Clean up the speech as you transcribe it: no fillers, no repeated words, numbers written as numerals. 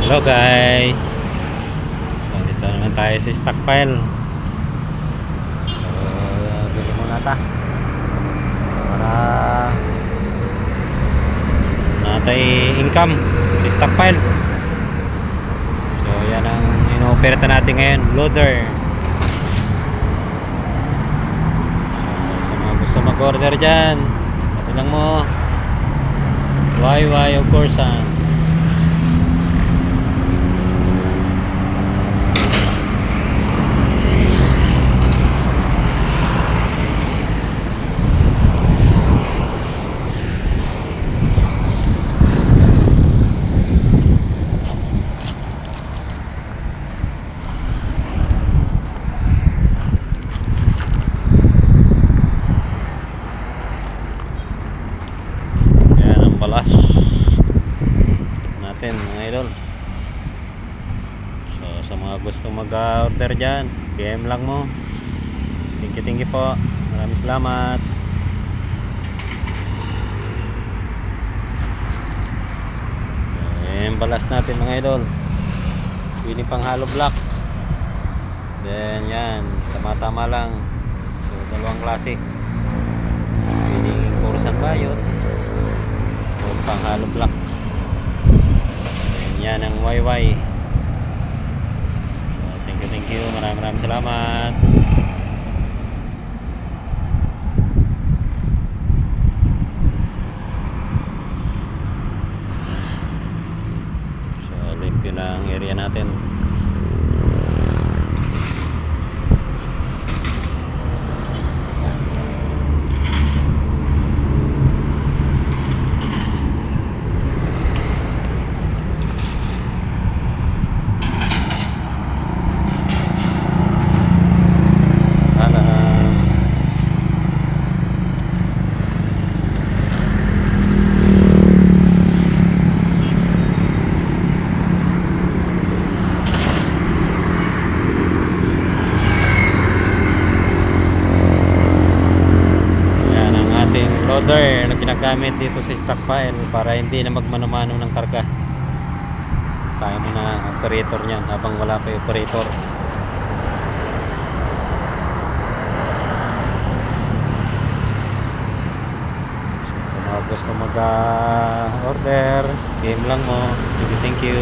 Hello guys, so, dito naman tayo sa stockpile. So bili muna ta para natay income sa stockpile. So yan ang ino-operate natin ngayon, loader. So, sa mga gusto mag-order dyan, sabi lang mo YY of course balas natin mga idol. So sa mga gusto mag-order dyan, PM lang mo. Thank you po, maraming salamat. So yung balas natin mga idol, pili pang hollow block. Then yan, tama-tama lang. So dalawang klase, piling kurusang bayot pang hollow block. Yan ang YY. So, thank you, maraming salamat. So limpyo lang area natin. Loader na ginagamit dito sa stockpile para hindi na magmano-mano ng karga. Tayo muna ang operator niyan habang wala pa yung operator. So, kung gusto mag-order, game lang mo. Thank you.